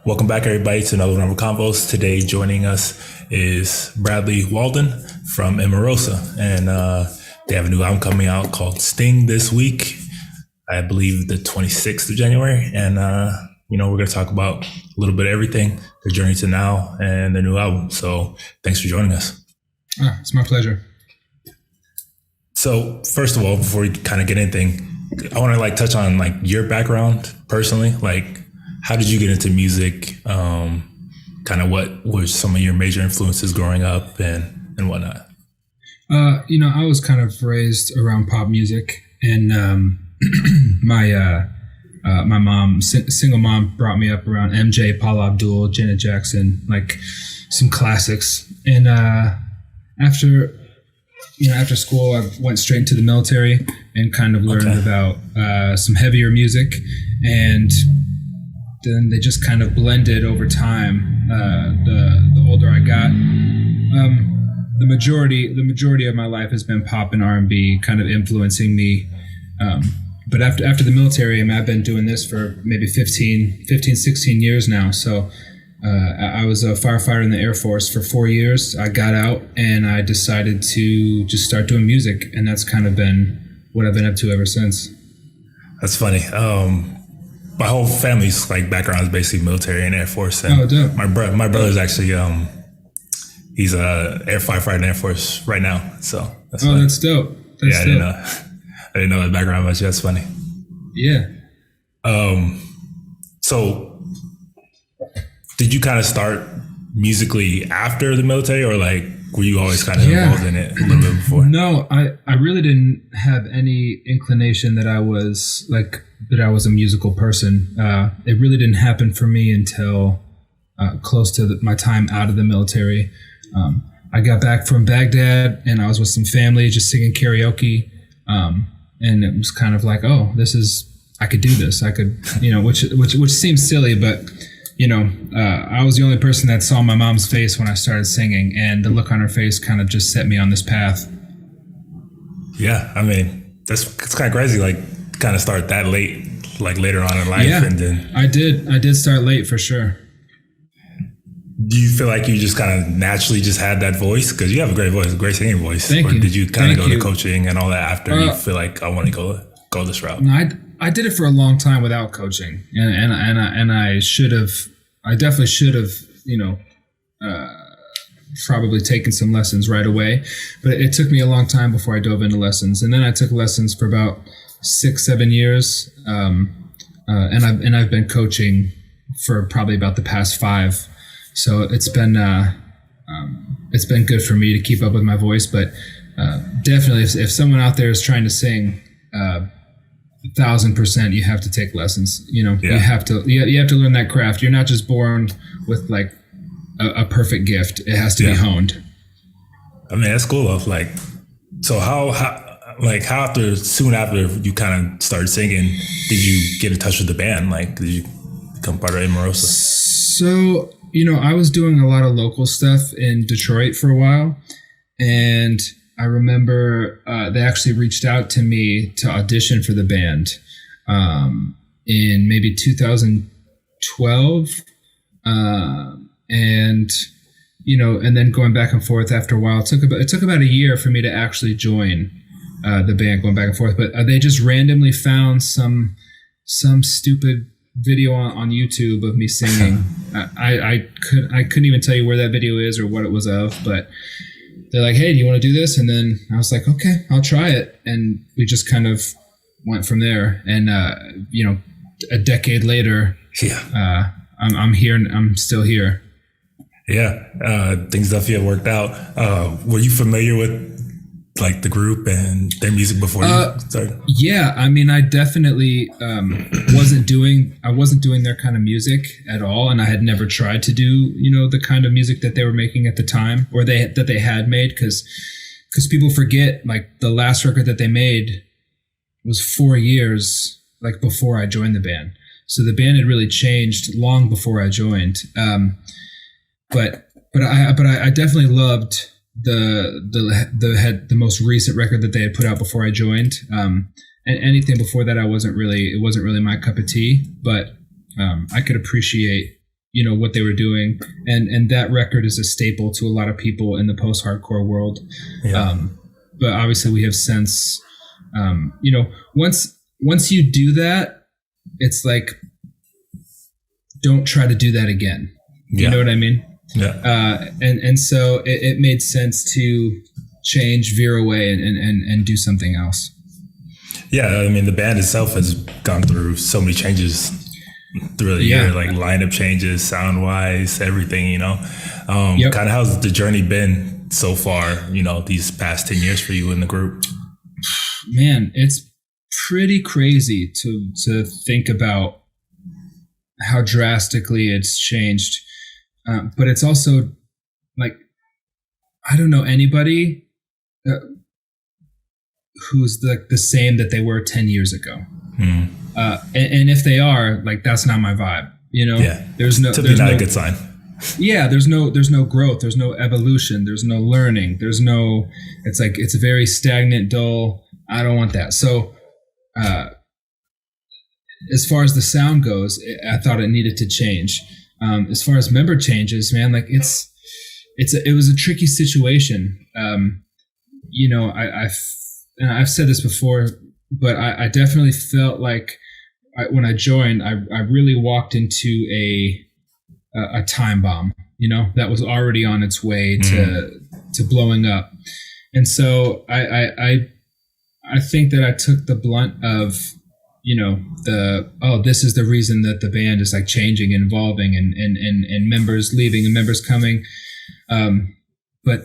Welcome back, everybody, to another one of our convos. Today, joining us is Bradley Walden from Emarosa, and they have a new album coming out called Sting this week. I believe the 26th of January, and we're going to talk about a little bit of everything, their journey to now, and their new album. So, thanks for joining us. It's my pleasure. So, first of all, before we kind of get anything, I want to touch on your background personally, how did you get into music? Kind of what were some of your major influences growing up and whatnot? I was kind of raised around pop music, and my mom, single mom, brought me up around MJ, Paula Abdul, Janet Jackson, some classics. And after school, I went straight into the military and kind of learned about some heavier music, and then they just kind of blended over time. The older I got, the majority of my life has been pop and R&B, kind of influencing me. But after the military, I've been doing this for maybe 15, 16 years now. So I was a firefighter in the Air Force for 4 years. I got out and I decided to just start doing music, and that's kind of been what I've been up to ever since. That's funny. My whole family's background is basically military and Air Force. And dope. My brother's actually he's a firefighter in the Air Force right now. So that's funny. That's dope. I didn't know that background much. That's funny. Yeah. So did you kind of start musically after the military, or were you always kind of involved in it a little bit before? No, I really didn't have any inclination that I was a musical person. It really didn't happen for me until close to my time out of the military. I got back from Baghdad and I was with some family just singing karaoke. And it was kind of I could do this. I could, which seems silly, but I was the only person that saw my mom's face when I started singing, and the look on her face kind of just set me on this path. Yeah, it's kind of crazy. Kind of start that late, later on in life. Yeah, and then I did start late for sure. Do you feel like you just kind of naturally just had that voice? Because you have a great voice, a great singing voice. Thank you. Did you kind of go to coaching and all that after you feel like I want to go this route? No, I did it for a long time without coaching, and I should have. I definitely should have, probably taken some lessons right away. But it took me a long time before I dove into lessons, and then I took lessons for about 6-7 years, and I've been coaching for probably about the past 5. So it's been good for me to keep up with my voice. But definitely, if someone out there is trying to sing, 1,000%, you have to take lessons. You have to learn that craft. You're not just born with a perfect gift. It has to be honed. That's cool though. So how soon after you kind of started singing, did you get in touch with the band? Did you become part of Emarosa? So, I was doing a lot of local stuff in Detroit for a while, and I remember they actually reached out to me to audition for the band in maybe 2012, and then going back and forth after a while. It took about a year for me to actually join the band, going back and forth. But they just randomly found some stupid video on YouTube of me singing. I couldn't even tell you where that video is or what it was of, but they're like, "Hey, do you want to do this?" And then I was like, "Okay, I'll try it." And we just kind of went from there. And a decade later, I'm here and I'm still here. Yeah, things definitely have worked out. Were you familiar with the group and their music before you started? Yeah, I definitely wasn't doing their kind of music at all, and I had never tried to do the kind of music that they were making at the time, or that they had made, because people forget the last record that they made was 4 years before I joined the band. So the band had really changed long before I joined. But I definitely loved the most recent record that they had put out before I joined. And anything before that, it wasn't really my cup of tea, but I could appreciate, what they were doing, and that record is a staple to a lot of people in the post-hardcore world. But obviously we have since, once you do that, it's like, don't try to do that again. You know what I mean? Yeah. And so it made sense to change, veer away, and do something else. Yeah, I mean, the band itself has gone through so many changes through the year, like lineup changes, sound wise, everything. Kind of how's the journey been so far? These past 10 years for you in the group. Man, it's pretty crazy to think about how drastically it's changed. But it's also like, I don't know anybody who's the same that they were 10 years ago. And if they are, like, that's not my vibe, there's no, typically not a good sign. Yeah. There's no growth. There's no evolution. There's no learning. It's like, it's very stagnant, dull. I don't want that. So, as far as the sound goes, I thought it needed to change. As far as member changes, man, like it was a tricky situation. I've said this before, but I definitely felt like when I joined, I really walked into a time bomb, that was already on its way to blowing up. And so I think that I took the blunt of, this is the reason that the band is like changing and evolving and members leaving and members coming. But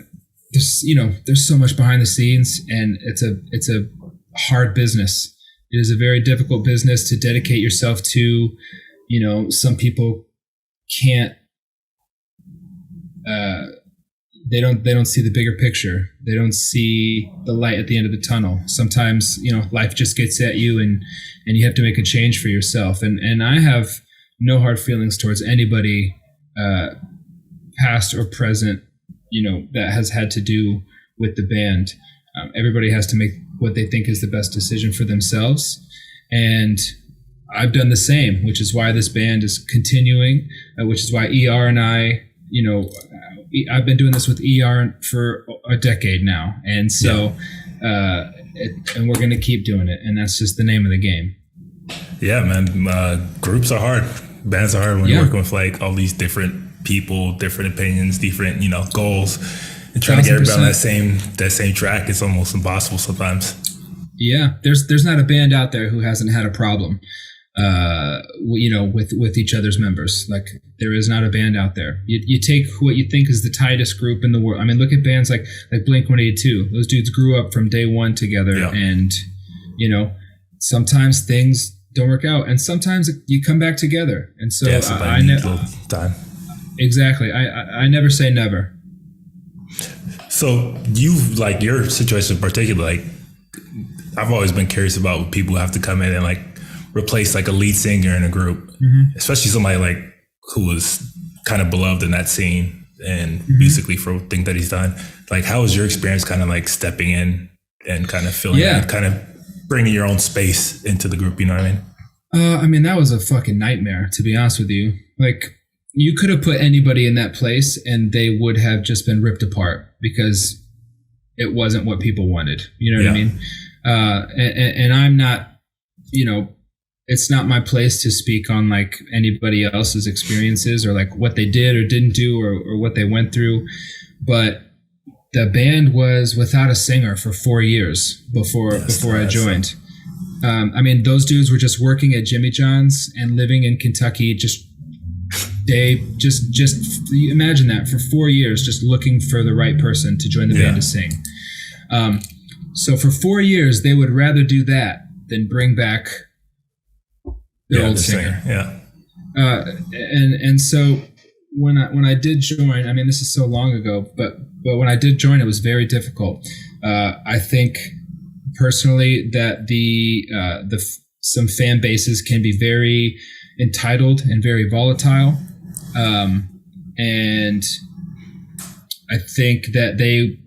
there's so much behind the scenes, and it's a hard business. It is a very difficult business to dedicate yourself to. Some people can't, they don't see the bigger picture. They don't see the light at the end of the tunnel. Sometimes, life just gets at you and you have to make a change for yourself. And I have no hard feelings towards anybody, past or present, that has had to do with the band. Everybody has to make what they think is the best decision for themselves. And I've done the same, which is why this band is continuing, which is why ER and I, I've been doing this with ER for a decade now. And so, and we're going to keep doing it. And that's just the name of the game. Yeah, man. Groups are hard. Bands are hard when you're working with like all these different people, different opinions, different, goals, and trying to get everybody on that same track. It's almost impossible sometimes. Yeah. There's not a band out there who hasn't had a problem, with each other's members. Like, there is not a band out there. You take what you think is the tightest group in the world. I mean, look at bands like Blink-182. Those dudes grew up from day one together, and sometimes things don't work out, and sometimes you come back together. And so I never time. Exactly. I never say never. So your situation in particular, like, I've always been curious about people who have to come in and like replace like a lead singer in a group, especially somebody like who was kind of beloved in that scene and musically for things that he's done. Like, how was your experience kind of like stepping in and kind of filling in, kind of bringing your own space into the group? You know what I mean? That was a fucking nightmare, to be honest with you. Like, you could have put anybody in that place and they would have just been ripped apart because it wasn't what people wanted. You know what I mean? And I'm not, it's not my place to speak on like anybody else's experiences or like what they did or didn't do or what they went through. But the band was without a singer for 4 years before I joined. I mean, those dudes were just working at Jimmy John's and living in Kentucky. Just imagine that for 4 years, just looking for the right person to join the band to sing. So for 4 years, they would rather do that than bring back their old singer. And so when I did join, I mean, this is so long ago, but when I did join, it was very difficult. I think personally that some fan bases can be very entitled and very volatile, and I think that they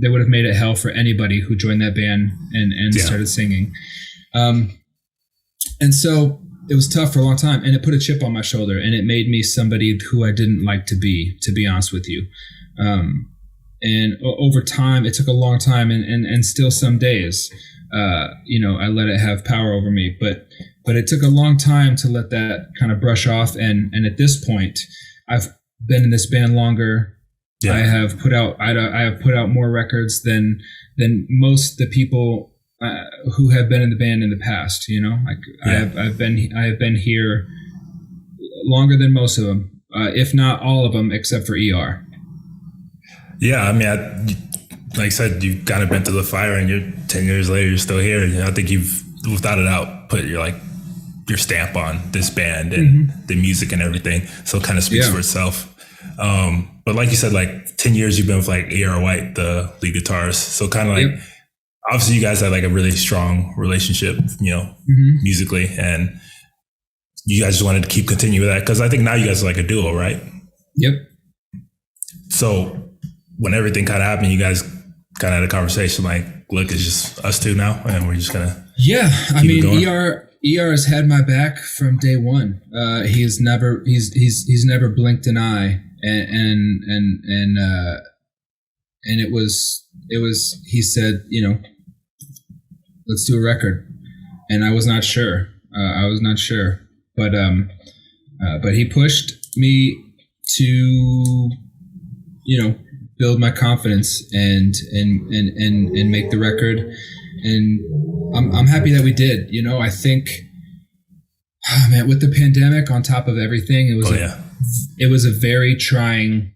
would have made it hell for anybody who joined that band and started singing. And so it was tough for a long time, and it put a chip on my shoulder, and it made me somebody who I didn't like to be honest with you. And over time, it took a long time, and still some days, I let it have power over me. But it took a long time to let that kind of brush off. And at this point, I've been in this band longer. Yeah. I have put out more records than most the people who have been in the band in the past. Yeah. I have been here longer than most of them, if not all of them, except for ER. Yeah, I mean, like I said, you've kind of been through the fire, and you're 10 years later, you're still here. I think you've, without a doubt, put your stamp on this band and the music and everything. So it kind of speaks for itself. But like you said, 10 years you've been with A.R. White, the lead guitarist. So kind of obviously you guys had a really strong relationship, musically, and you guys just wanted to keep continuing with that, because I think now you guys are a duo, right? Yep. So when everything kind of happened, you guys kind of had a conversation look, it's just us two now, and we're just gonna ER has had my back from day one. He's never blinked an eye, and it was he said, let's do a record, and I was not sure. But he pushed me to build my confidence and make the record, and I'm happy that we did. I think, with the pandemic on top of everything, it was a very trying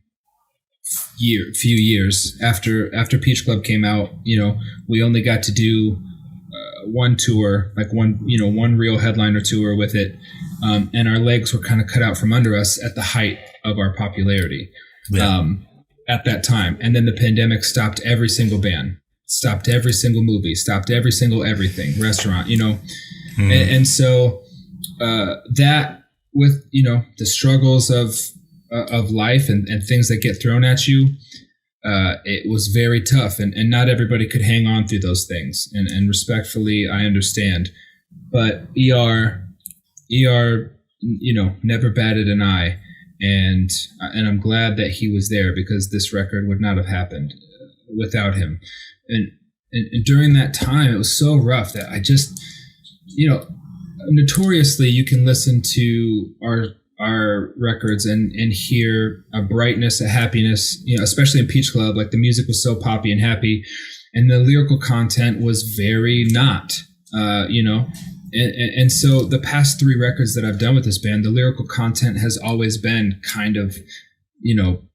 few years after Peach Club came out. We only got to do one tour, one real headliner tour with it, and our legs were kind of cut out from under us at the height of our popularity. At that time. And then the pandemic stopped every single band, stopped every single movie, stopped every single everything, restaurant, and so that, with the struggles of life and things that get thrown at you, it was very tough, and not everybody could hang on through those things, and respectfully, I understand. But ER never batted an eye. And I'm glad that he was there, because this record would not have happened without him. And during that time, it was so rough that I just, notoriously, you can listen to our records and hear a brightness, a happiness, especially in Peach Club. The music was so poppy and happy, and the lyrical content was very not, And so the past 3 records that I've done with this band, the lyrical content has always been kind of,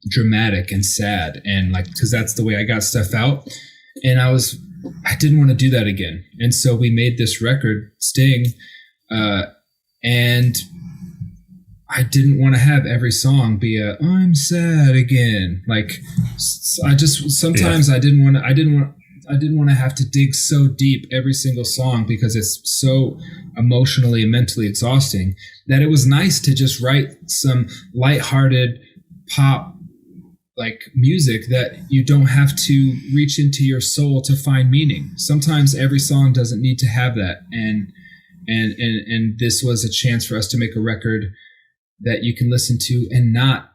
dramatic and sad, and because that's the way I got stuff out. And I didn't want to do that again. And so we made this record, Sting, and I didn't want to have every song be I'm sad again. I didn't want to have to dig so deep every single song, because it's so emotionally and mentally exhausting, that it was nice to just write some lighthearted pop music that you don't have to reach into your soul to find meaning. Sometimes every song doesn't need to have that. And this was a chance for us to make a record that you can listen to and not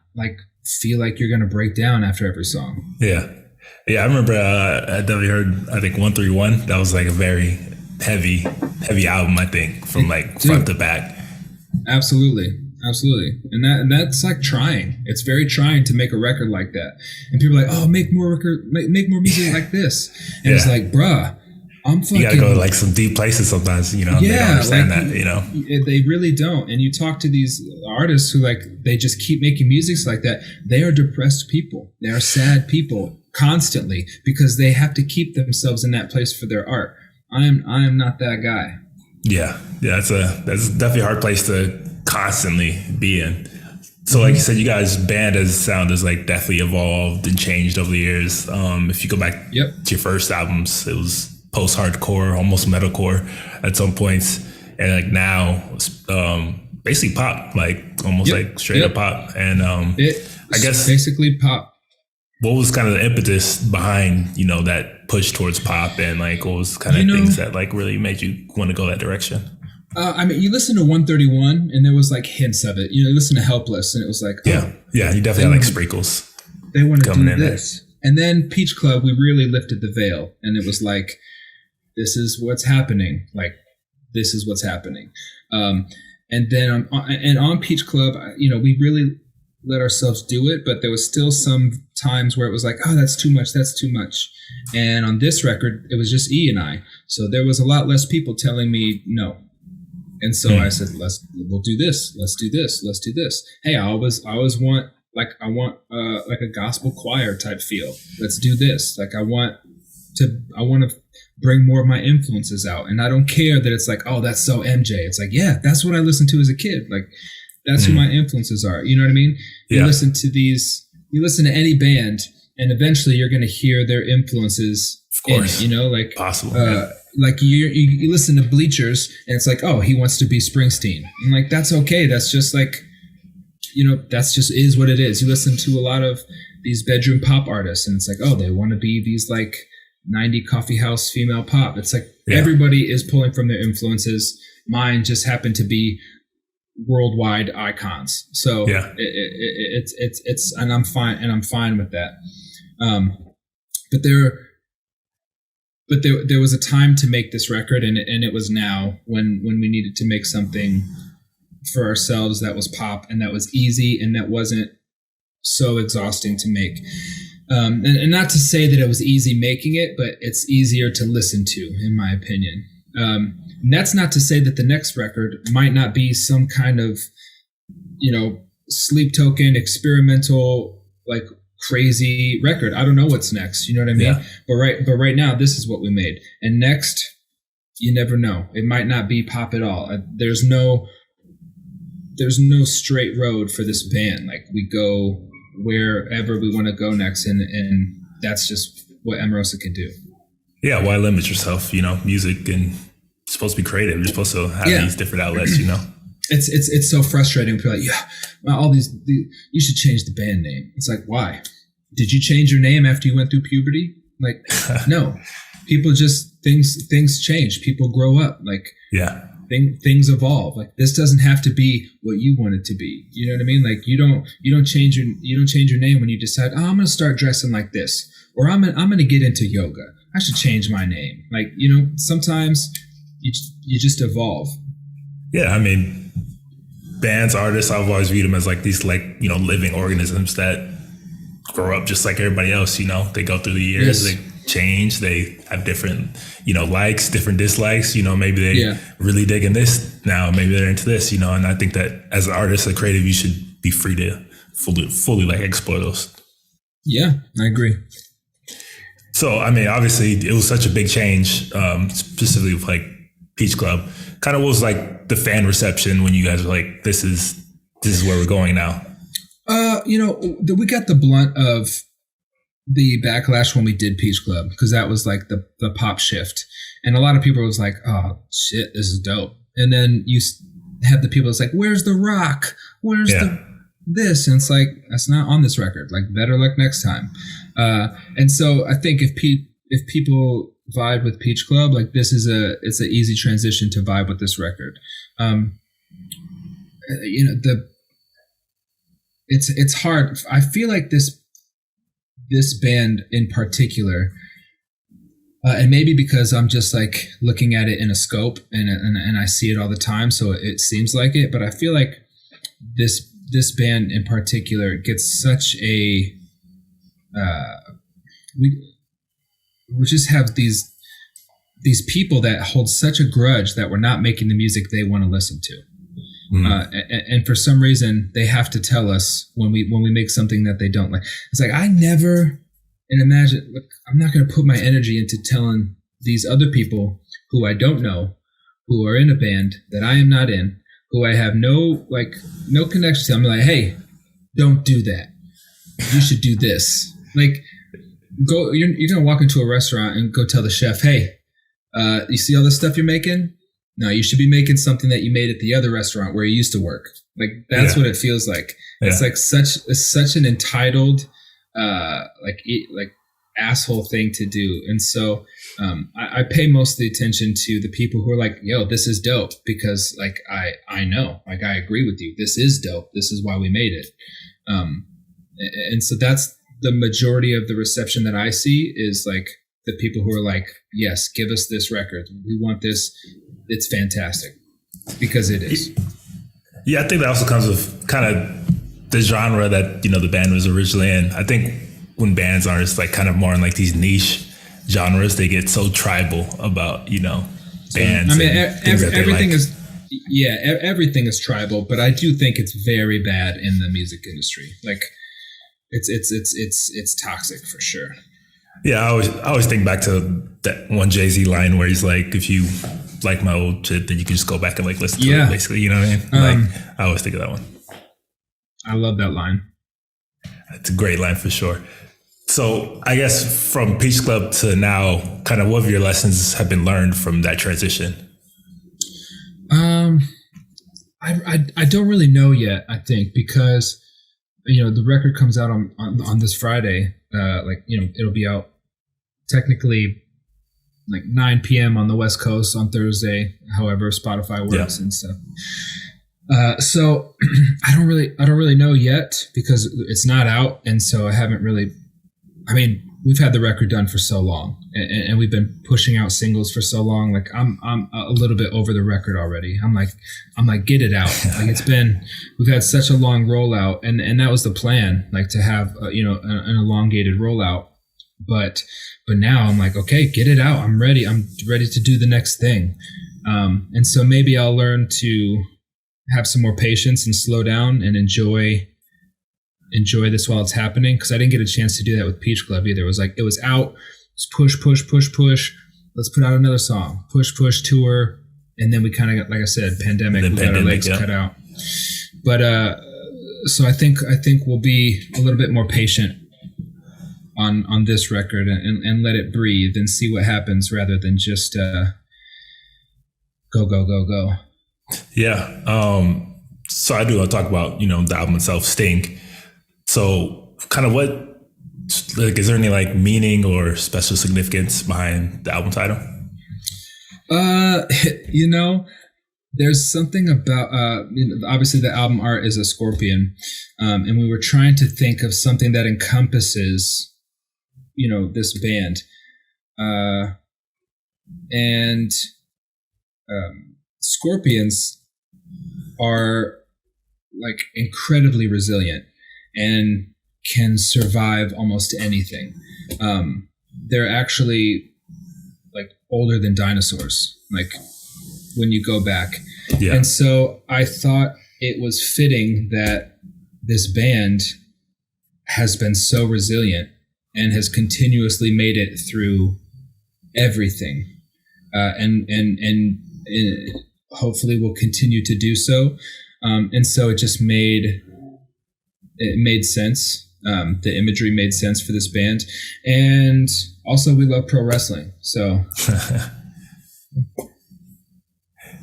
feel like you're going to break down after every song. Yeah. Yeah, I remember I definitely heard, I think 131. That was a very heavy album, I think, from front to back. Absolutely. And that's trying. It's very trying to make a record like that. And people are like, oh, make more music like this. And it's bruh, I'm fucking... You gotta go to some deep places sometimes, they don't understand that, They really don't. And you talk to these artists who they just keep making music like that. They are depressed people. They are sad people constantly, because they have to keep themselves in that place for their art. I am not that guy. Yeah. That's definitely a hard place to constantly be in. So like you said, you guys' band as sound has definitely evolved and changed over the years. If you go back to your first albums, it was post-hardcore, almost metalcore at some points, and now basically pop, almost straight up pop. And I guess basically pop. What was kind of the impetus behind that push towards pop, and what was kind of things that really made you want to go that direction? I mean, you listen to 131 and there was like hints of it. You know, you listen to Helpless and it was like, Yeah. Yeah. You definitely had like sprinkles. They want to coming do in this. And then Peach Club, we really lifted the veil and it was like, this is what's happening. Like, this is what's happening. And then on Peach Club, you know, we really let ourselves do it, but there was still some times where it was like, oh, that's too much. That's too much. And on this record, it was just E and I. So there was a lot less people telling me no. And so I said, we'll do this. Let's do this. Let's do this. Hey, I always want like a gospel choir type feel. Let's do this. Like I want to bring more of my influences out. And I don't care that it's like, oh, that's so MJ. It's like, yeah, that's what I listened to as a kid. Like that's who my influences are. You know what I mean? You listen to any band and eventually you're going to hear their influences. Of course. In it, you know, like possible. Like you listen to Bleachers and it's like, oh, he wants to be Springsteen. And like, that's okay. That's just like, you know, that's just is what it is. You listen to a lot of these bedroom pop artists and it's like, oh, they want to be these like 90 coffee house female pop. It's like everybody is pulling from their influences. Mine just happen to be worldwide icons. So it's and I'm fine with that. But there was a time to make this record and it was now when we needed to make something for ourselves that was pop and that was easy and that wasn't so exhausting to make. And not to say that it was easy making it, but it's easier to listen to, in my opinion. And that's not to say that the next record might not be some kind of, you know, sleep token, experimental, like crazy record. I don't know what's next. You know what I mean? Yeah. But right now, this is what we made. And next, you never know. It might not be pop at all. There's no straight road for this band. Like we go wherever we want to go next, and that's just what Emarosa can do. Yeah, why limit yourself? You know, music and it's supposed to be creative. You're supposed to have these different outlets. You know, it's so frustrating. People are like, all these you should change the band name. It's like, why? Did you change your name after you went through puberty? Like, no. People just things change. People grow up. Like, things evolve. Like this doesn't have to be what you want it to be. You know what I mean? Like you don't change your name when you decide, oh, I'm going to start dressing like this, or I'm going to get into yoga. I should change my name. Like, you know, sometimes you just evolve. Yeah. I mean, bands, artists, I've always viewed them as like these, like, you know, living organisms that grow up just like everybody else. You know, they go through the years, they change, they have different, you know, likes, different dislikes. You know, maybe they really digging this now, maybe they're into this, you know. And I think that as an artist, a creative, you should be free to fully like explore those. Yeah, I agree. So, I mean, obviously it was such a big change, specifically with like Peach Club. Kind of was like the fan reception when you guys were like, this is where we're going now. You know, we got the blunt of the backlash when we did Peach Club, because that was like the pop shift. And a lot of people was like, oh shit, this is dope. And then you have the people that's like, where's the rock? Where's this? And it's like, that's not on this record. Like, better luck next time. And so I think if people vibe with Peach Club, like it's an easy transition to vibe with this record. You know, it's hard. I feel like this band in particular, and maybe because I'm just like looking at it in a scope and I see it all the time, so it seems like it, but I feel like this band in particular gets such a we just have these people that hold such a grudge that we're not making the music they want to listen to. And for some reason they have to tell us when we make something that they don't like. It's like, I never, and imagine, look, I'm not going to put my energy into telling these other people who I don't know, who are in a band that I am not in, who I have no connection to. I'm like, hey, don't do that. You should do this. Like, go. You're going to walk into a restaurant and go tell the chef, hey, you see all this stuff you're making? No, you should be making something that you made at the other restaurant where you used to work. Like, that's what it feels like. It's like such an entitled, like asshole thing to do. And so I pay most of the attention to the people who are like, yo, this is dope, because like I know, like I agree with you. This is dope. This is why we made it. And so that's the majority of the reception that I see, is like the people who are like, yes, give us this record. We want this. It's fantastic, because it is. Yeah, I think that also comes with kind of the genre that, the band was originally in. I think when bands are just like kind of more in like these niche genres, they get so tribal about, bands. I mean, everything is, everything is tribal, but I do think it's very bad in the music industry. Like it's toxic for sure. Yeah, I always think back to that one Jay-Z line where he's like, if you like my old shit, then you can just go back and like listen to it, basically. You know what I mean? Like, I always think of that one. I love that line. It's a great line for sure. So I guess from Peach Club to now, kind of what of your lessons have been learned from that transition? I don't really know yet, I think, because, the record comes out on this Friday. It'll be out technically like 9 p.m. on the West Coast on Thursday, however Spotify works and stuff. So I don't really know yet, because it's not out. And so I haven't really, we've had the record done for so long, and we've been pushing out singles for so long. Like I'm a little bit over the record already. I'm like, get it out. Like we've had such a long rollout, and that was the plan, like to have, an elongated rollout. But now I'm like, okay, get it out. I'm ready. I'm ready to do the next thing. And so maybe I'll learn to have some more patience and slow down and enjoy this while it's happening, because I didn't get a chance to do that with Peach Club either. It was like, it was out, it's push. Let's put out another song. Push, tour, and then we kind of got, like I said, pandemic. We got our legs cut out. But so I think we'll be a little bit more patient on this record and let it breathe and see what happens, rather than just go. Yeah. So I do want to talk about, the album itself, Sting. So kind of is there any like meaning or special significance behind the album title? There's something about, obviously the album art is a scorpion. And we were trying to think of something that encompasses, this band. And scorpions are like incredibly resilient and can survive almost anything. They're actually like older than dinosaurs, like when you go back. Yeah. And so I thought it was fitting that this band has been so resilient and has continuously made it through everything. And hopefully will continue to do so. And so it just made sense. The imagery made sense for this band. And also we love pro wrestling. So.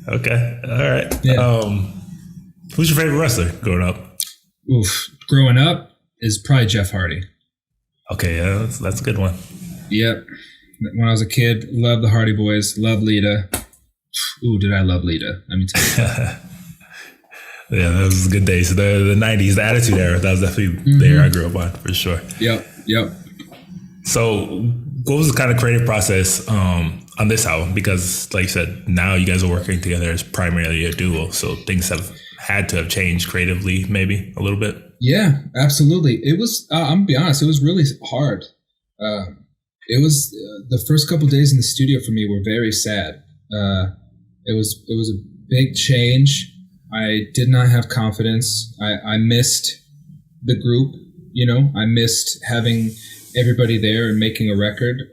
Okay. All right. Yeah. Who's your favorite wrestler growing up? Growing up is probably Jeff Hardy. Okay. Yeah, that's a good one. Yep. When I was a kid, loved the Hardy Boys, loved Lita. Ooh, did I love Lita? Let me tell you. Yeah, that was good days. The 90s, the Attitude Era, that was definitely the era I grew up on, for sure. Yep. So what was the kind of creative process on this album? Because like you said, now you guys are working together as primarily a duo, so things have had to have changed creatively maybe a little bit. Yeah, absolutely. It was, I'm going to be honest, it was really hard. It was the first couple of days in the studio for me were very sad. It was a big change. I did not have confidence. I missed the group, I missed having everybody there and making a record.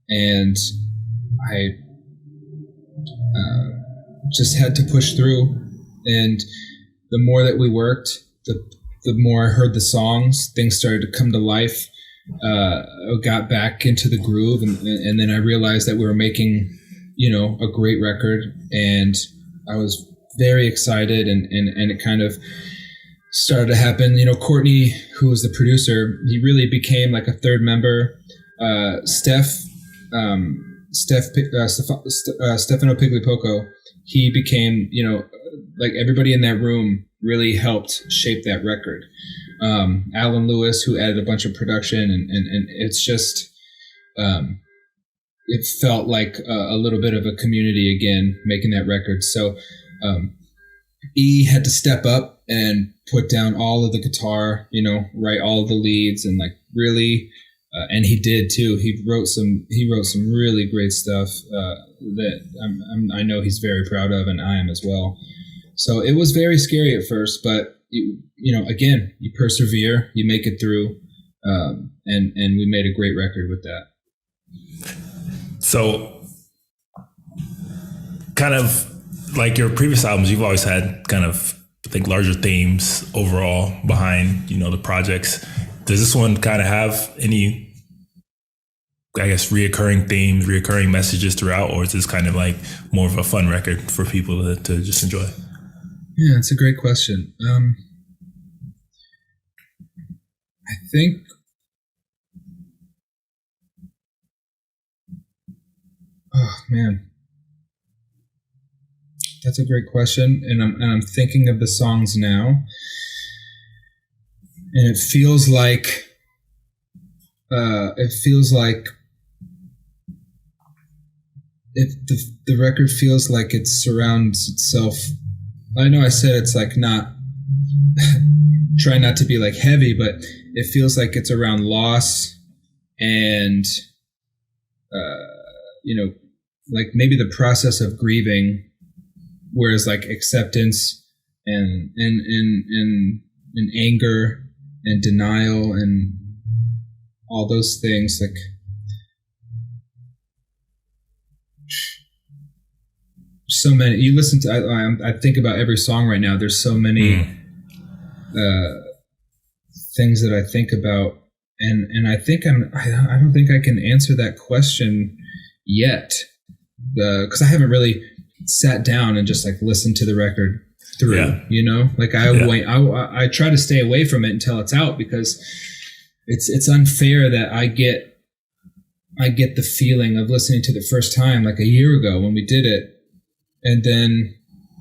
And I just had to push through. And the more that we worked, the more I heard the songs, things started to come to life. I got back into the groove, and then I realized that we were making, a great record, and I was very excited, and it kind of started to happen. Courtney, who was the producer, he really became like a third member. Stefano Piglipoco, he became, like everybody in that room really helped shape that record. Alan Lewis, who added a bunch of production, and it's just, it felt like a little bit of a community again, making that record. So E had to step up and put down all of the guitar, write all of the leads, and like really, and he did too. He wrote some really great stuff that I know he's very proud of, and I am as well. So it was very scary at first, but again, you persevere, you make it through, and we made a great record with that. So, kind of like your previous albums, you've always had kind of, I think, larger themes overall behind, the projects. Does this one kind of have any, I guess, reoccurring themes, reoccurring messages throughout, or is this kind of like more of a fun record for people to just enjoy? Yeah, it's a great question. I think oh man, that's a great question, and I'm thinking of the songs now, and it feels like the record feels like it surrounds itself. I know I said it's like not try not to be like heavy, but it feels like it's around loss and like maybe the process of grieving, whereas like acceptance and anger and denial and all those things, like so many. You listen to I think about every song right now. There's so many things that I think about, and I think I don't think I can answer that question yet, because I haven't really sat down and just like listened to the record through. Like I try to stay away from it until it's out, because it's unfair that I get the feeling of listening to the first time like a year ago when we did it, and then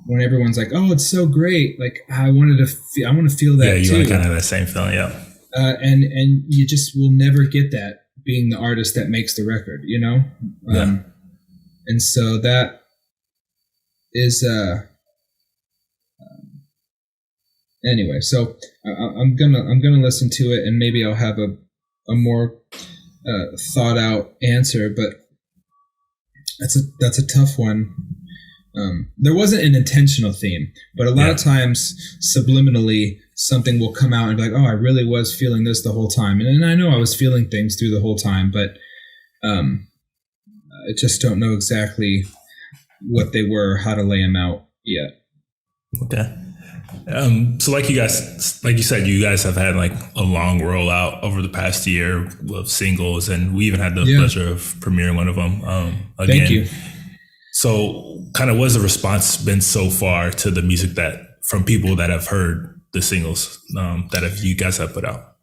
when everyone's like, "Oh, it's so great!" Like I want to feel that. Yeah, you too. want to kind of have that same feeling, yeah. And you just will never get that being the artist that makes the record, Yeah. And so that is anyway. So I'm gonna listen to it, and maybe I'll have a more thought out answer. But that's a tough one. There wasn't an intentional theme, but a lot of times subliminally something will come out and be like, oh, I really was feeling this the whole time. And I know I was feeling things through the whole time, but I just don't know exactly what they were, how to lay them out yet. Okay. So like you said, you guys have had like a long rollout over the past year of singles, and we even had the pleasure of premiering one of them. Again. Thank you. So kind of what's the response been so far to the music from people that have heard the singles you guys have put out?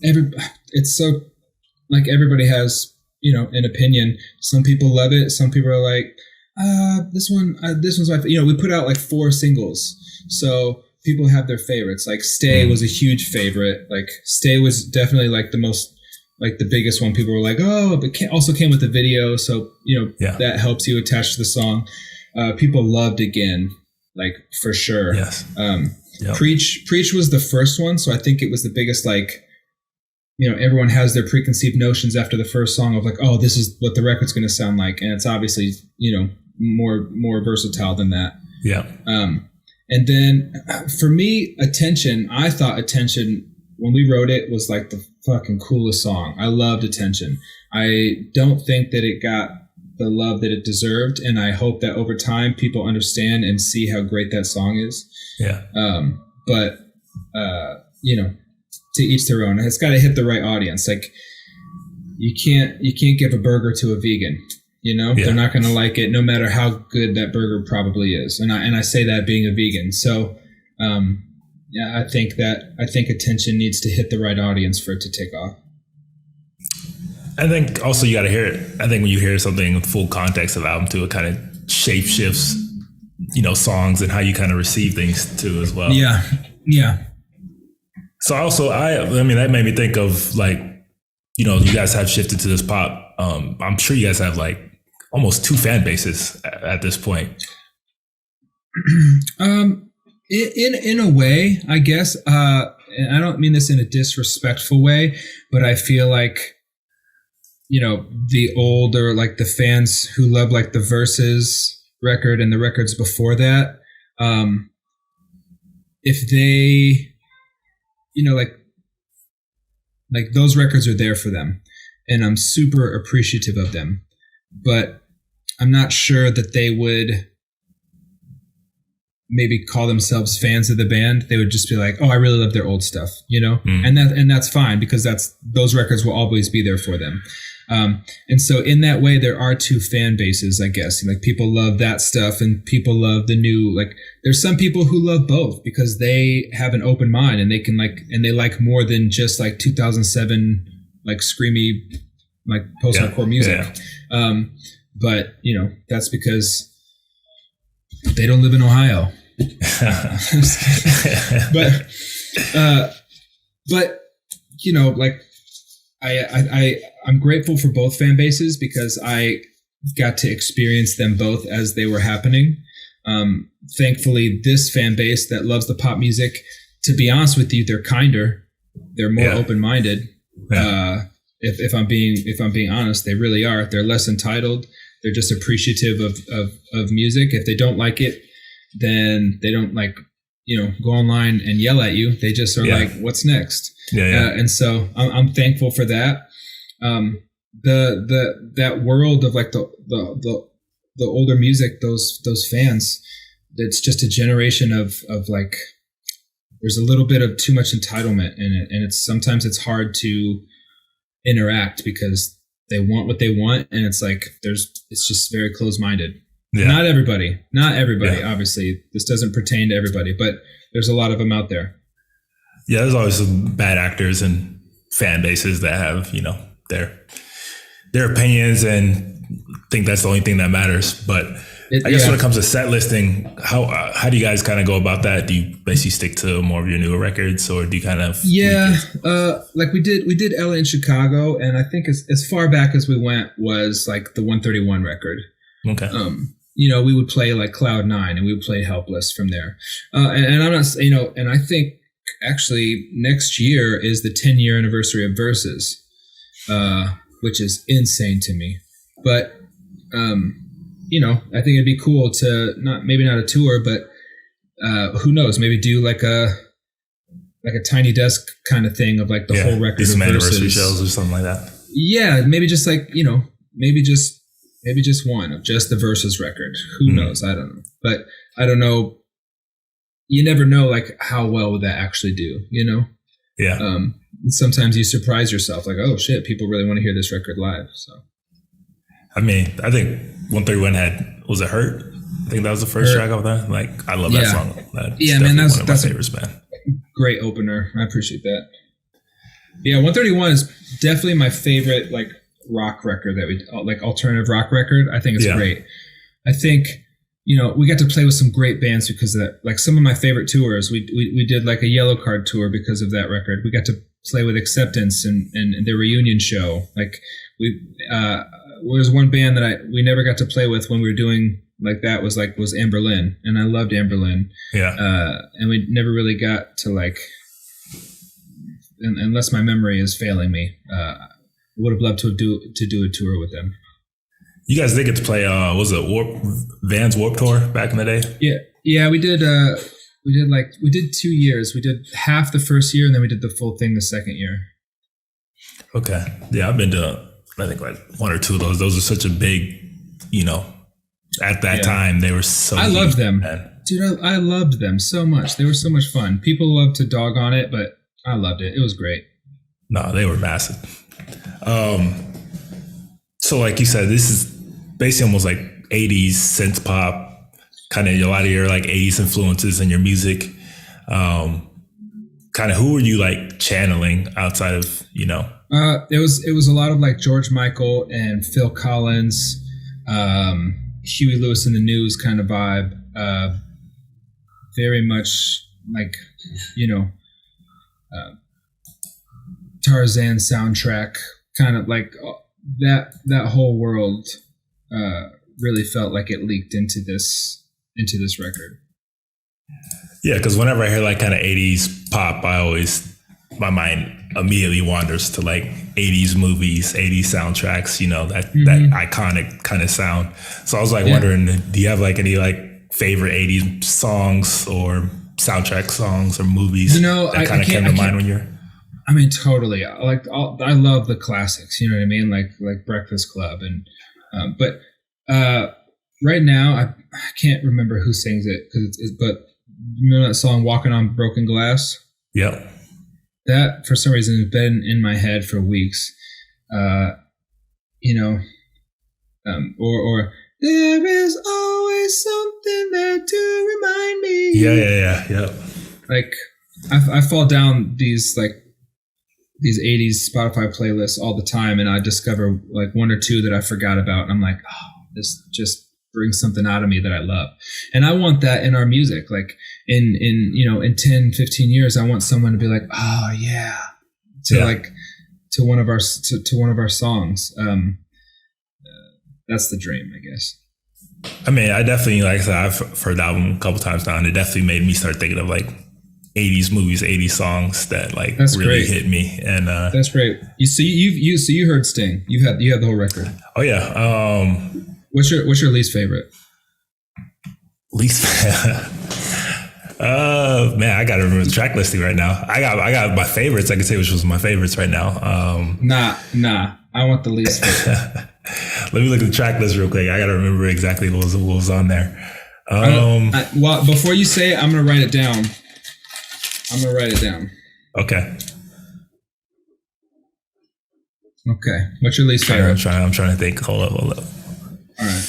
It's so like everybody has, an opinion. Some people love it. Some people are like, this one's my favorite. We put out like 4 singles. So people have their favorites. Like Stay was a huge favorite. Like Stay was definitely like the most, like the biggest one. People were like, oh, but also came with the video. So, that helps you attach to the song. People loved Again, like for sure. Yes. Preach was the first one. So I think it was the biggest, like, everyone has their preconceived notions after the first song of like, oh, this is what the record's going to sound like. And it's obviously, more versatile than that. Yeah. And then for me, I thought Attention, when we wrote it, was like the fucking coolest song. I loved Attention. I don't think that it got the love that it deserved. And I hope that over time people understand and see how great that song is. Yeah. But to each their own. It's got to hit the right audience. Like you can't give a burger to a vegan. They're not going to like it no matter how good that burger probably is. And I say that being a vegan. So, I think attention needs to hit the right audience for it to take off. I think also you got to hear it. I think when you hear something in full context of the album too, it kind of shape shifts, songs and how you kind of receive things too as well. Yeah. Yeah. So also, I mean, that made me think of like, you guys have shifted to this pop. I'm sure you guys have like almost 2 fan bases at this point. In a way, I guess, and I don't mean this in a disrespectful way, but I feel like, the older, like the fans who love like the Versus record and the records before that, if they, like those records are there for them, and I'm super appreciative of them, but I'm not sure that they would maybe call themselves fans of the band. They would just be like, oh, I really love their old stuff, and that's fine, because those records will always be there for them. And so in that way, there are 2 fan bases, I guess. Like people love that stuff and people love the new, like there's some people who love both because they have an open mind and they can they like more than just like 2007, like screamy, like post-hardcore music. Yeah. But that's because they don't live in Ohio. but like I'm grateful for both fan bases because I got to experience them both as they were happening. Thankfully, this fan base that loves the pop music, to be honest with you, they're kinder, they're more open-minded. Yeah. If I'm being honest, they really are. They're less entitled. They're just appreciative of music. If they don't like it, then they don't go online and yell at you. They just are like, what's next? And so I'm thankful for that. That world of like the older music, those fans, it's just a generation of like, there's a little bit of too much entitlement in it. And sometimes it's hard to interact because they want what they want. And it's like, it's just very closed-minded. Yeah. Not everybody, obviously. This doesn't pertain to everybody, but there's a lot of them out there. Yeah, there's always some bad actors and fan bases that have, their opinions and think that's the only thing that matters. But I guess when it comes to set listing, how do you guys kind of go about that? Do you basically stick to more of your newer records, or do you kind of like we did LA and Chicago, and I think as far back as we went was like the 131 record. Okay. We would play like Cloud 9 and we would play Helpless from there. And I'm not, and I think actually next year is the 10-year anniversary of Versus, which is insane to me. But, I think it'd be cool to maybe not a tour, but who knows, maybe do like a Tiny Desk kind of thing of like the whole record. Do some anniversary shows or something like that. Yeah, maybe just like, maybe just one of just the Versus record. Who knows? I don't know. But I don't know. You never know like how well would that actually do, Yeah. Sometimes you surprise yourself like, oh shit, people really want to hear this record live. So. I mean, I think 131 was it Hurt? I think that was the first track of that. Like, I love that song. That's one of my favorites, man. Great opener. I appreciate that. Yeah, 131 is definitely my favorite, like, rock record that we like alternative rock record. I think it's great. I think we got to play with some great bands because of that. Like some of my favorite tours, we did like a Yellow Card tour because of that record. We got to play with Acceptance and their reunion show. Like there's one band that we never got to play with when we were doing like that was Amberlin, and I loved Amberlin. Yeah. And we never really got to like, unless my memory is failing me. Would have loved to do a tour with them. You guys did get to play, was it Vans Warped Tour back in the day? Yeah, we did. We did 2 years. We did half the first year, and then we did the full thing the second year. Okay, yeah, I've been to I think like one or two of those. Those are such a big, at that time they were so. I loved them, dude. I loved them so much. They were so much fun. People love to dog on it, but I loved it. It was great. No, they were massive. So like you said, this is basically almost like 80s synth pop, kind of a lot of your like 80s influences in your music. Kind of who were you like channeling outside of, you know? It was a lot of like George Michael and Phil Collins, Huey Lewis and the News kind of vibe. Very much like, you know, Tarzan soundtrack, kind of like that whole world really felt like it leaked into this record. Yeah, because whenever I hear like kind of 80s pop, my mind immediately wanders to like 80s movies, 80s soundtracks, you know, that iconic kind of sound. So I was like wondering, do you have like any like favorite 80s songs or soundtrack songs or movies, you know, that kind of came to mind when you're... I mean, totally. I love the classics, you know what I mean? Like Breakfast Club but right now I can't remember who sings it but you know that song Walking on Broken Glass? Yep. That for some reason has been in my head for weeks. You know, or there is always something there to remind me. Yeah. Like I fall down these 80s Spotify playlists all the time, and I discover like one or two that I forgot about, and I'm like, oh, this just brings something out of me that I love. And I want that in our music. Like in you know, in 10, 15 years, I want someone to be like, oh yeah, to one of our songs. That's the dream, I guess. I mean, I definitely, like I said, I've heard the album a couple times now, and it definitely made me start thinking of like 80s movies, 80s songs that like that's really great. Hit me. And that's great. You heard Sting. You had the whole record. Oh yeah. What's your least favorite? Man, I gotta remember the track listing right now. I got my favorites. I can say which was my favorites right now. Nah. I want the least favorite. Let me look at the track list real quick. I gotta remember exactly what was on there. Well, before you say it, I'm gonna write it down. Okay. What's your least favorite? I'm trying to think. Hold up. All right.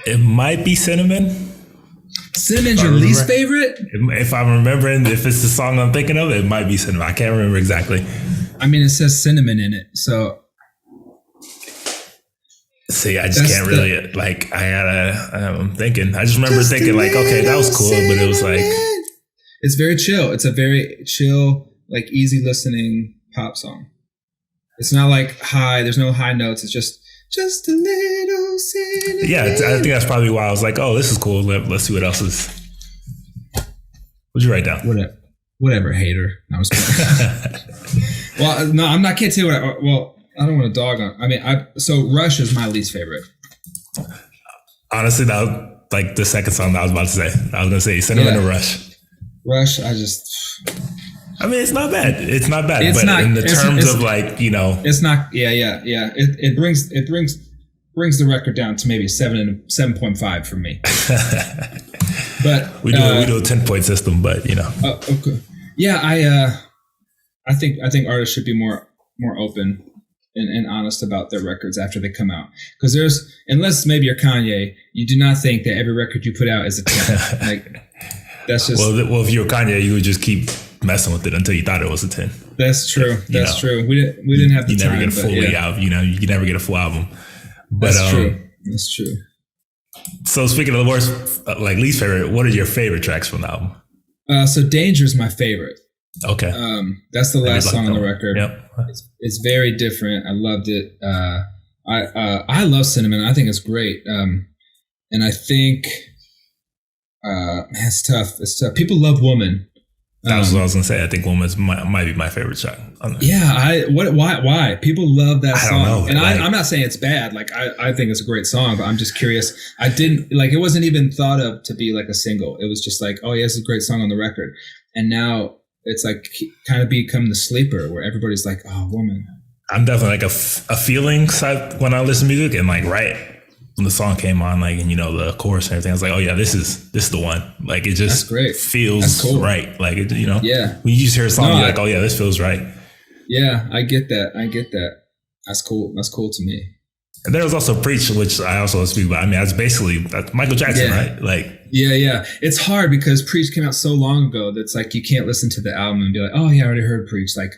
It might be Cinnamon. Cinnamon's your least favorite? If I'm remembering, if it's the song I'm thinking of, it might be Cinnamon. I can't remember exactly. I mean, it says cinnamon in it, so. See, I just can't really, like, I'm thinking. I just remember thinking, like, okay, that was cool, but it was like. It's very chill. It's a very chill, like, easy listening pop song. It's not like high. There's no high notes. It's just a little cinnamon. Yeah, I think that's probably why I was like, oh, this is cool. Let's see what else is. What'd you write down? Whatever, hater. No, I was kidding. Well, no, I'm not kidding. Too. Well, I don't want to dog on. I mean, so Rush is my least favorite. Honestly, that was like the second song that I was about to say. I was going to say Cinnamon or Rush. Rush, I mean, it's not bad. It's not bad. But in the terms of like, you know. It's not, yeah. It brings the record down to maybe 7.5 for me. But we do a 10-point system, but you know. Okay. Yeah, I think artists should be more open and honest about their records after they come out. Because unless maybe you're Kanye, you do not think that every record you put out is a 10. Like, that's just. Well, if you were Kanye, you would just keep messing with it until you thought it was a 10. That's true. That's true. We didn't have the time. You never get a fully out. You know, you never get a full album. But, that's true. That's true. So speaking of the worst, like least favorite, what are your favorite tracks from the album? So Danger is my favorite. Okay. That's the last song on the record. Yep. It's very different. I loved it. I love Cinnamon. I think it's great. And I think, man, it's tough. It's tough. People love Woman. That's what I was gonna say. I think Woman might be my favorite track. Yeah, why? People love that song. I don't know. And I'm not saying it's bad. Like I think it's a great song, but I'm just curious. I didn't like it. Wasn't even thought of to be like a single. It was just like, oh yeah, this is a great song on the record. And now it's like kind of become the sleeper where everybody's like, oh, Woman. I'm definitely like a feeling side when I listen to music, and like right when the song came on, like, and you know the chorus and everything, I was like, oh yeah, this is the one. Like it just feels cool. Right. Like it, you know, yeah. When you just hear a song, you're like, oh yeah, this feels right. Yeah, I get that. I get that. That's cool. That's cool to me. And there was also Preach, which I also speak about. I mean, that's Michael Jackson, right? Like, yeah. It's hard because Preach came out so long ago that's like you can't listen to the album and be like, oh yeah, I already heard Preach like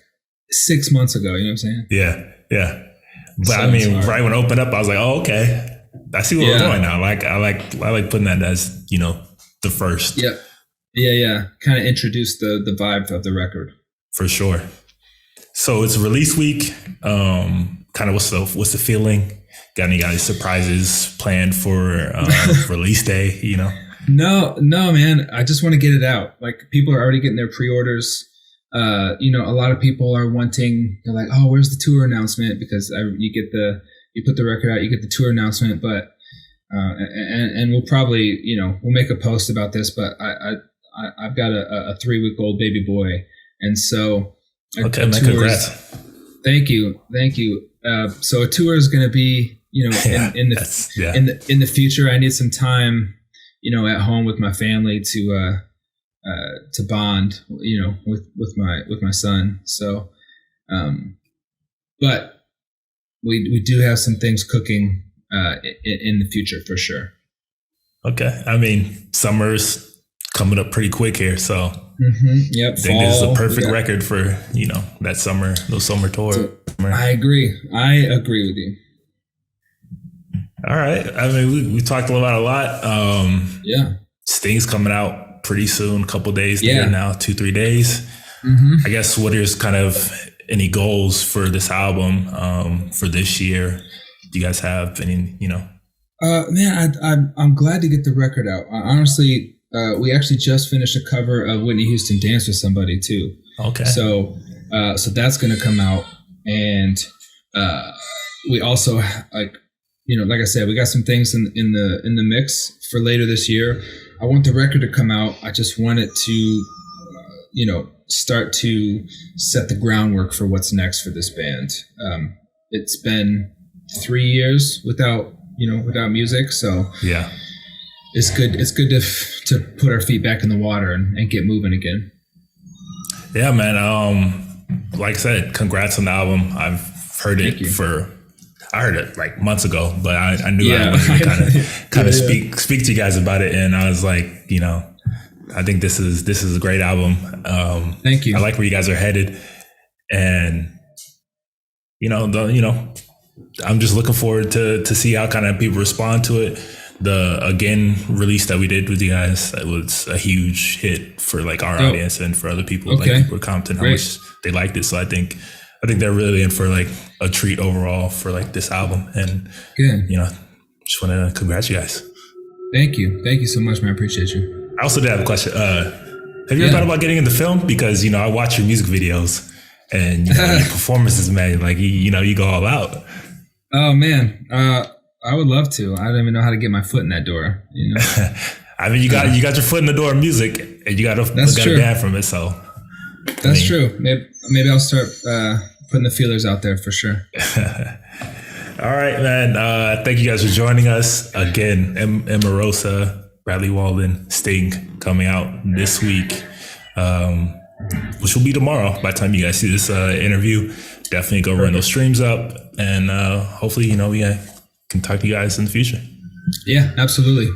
6 months ago. You know what I'm saying? Yeah. But So I mean, hard. right when it opened up, I was like, oh, okay. I see where we're going now. Like, I like putting that as, the first. Yeah. Kind of introduced the vibe of the record. For sure. So it's release week. Kind of what's the feeling? Got any guys surprises planned for release day? No, man. I just want to get it out. Like people are already getting their pre-orders. A lot of people are wanting. They're like, oh, where's the tour announcement? Because you put the record out, you get the tour announcement. But and we'll probably we'll make a post about this. But I've got a 3-week-old baby boy, and so okay, man, congrats. Thank you. So a tour is going to be, in the future. I need some time, at home with my family to bond, with my son. So, but we do have some things cooking in the future for sure. Okay, I mean summer's coming up pretty quick here, so Yep. I think this is a perfect record for that summer tour. So, I agree with you. All right. I mean, we talked about a lot. Yeah. Sting's coming out pretty soon, a couple days later now, 2-3 days. I guess what is kind of any goals for this album for this year? Do you guys have any, Man, I'm glad to get the record out. Honestly, we actually just finished a cover of Whitney Houston Dance with Somebody too. Okay. So that's going to come out. And we also like I said, we got some things in the mix for later this year. I want the record to come out. I just want it to, start to set the groundwork for what's next for this band. It's been 3 years without music. So yeah, it's good. It's good to put our feet back in the water and get moving again. Yeah, man. Like I said, congrats on the album. I've heard I heard it like months ago, but I knew I wanted to kind of speak to you guys about it, and I was like, I think this is a great album. Thank you. I like where you guys are headed, and I'm just looking forward to see how kind of people respond to it. The Again release that we did with you guys, it was a huge hit for like our audience and for other people. Okay. Like people were commenting how much they liked it. So I think they're really in for like a treat overall for like this album. And good. Just want to congrats you guys. Thank you so much, man. I appreciate you. I also did have a question. Have you ever thought about getting into film? Because I watch your music videos and your performances, man. Like you go all out. Oh man, I would love to. I don't even know how to get my foot in that door. I mean, you got your foot in the door of music, and you got to band from it. So that's true. Maybe I'll start putting the feelers out there for sure. All right, man. Thank you guys for joining us again. Emarosa, Bradley Walden, Sting coming out this week, which will be tomorrow. By the time you guys see this interview, definitely go run those streams up, and hopefully, we can talk to you guys in the future. Yeah, absolutely.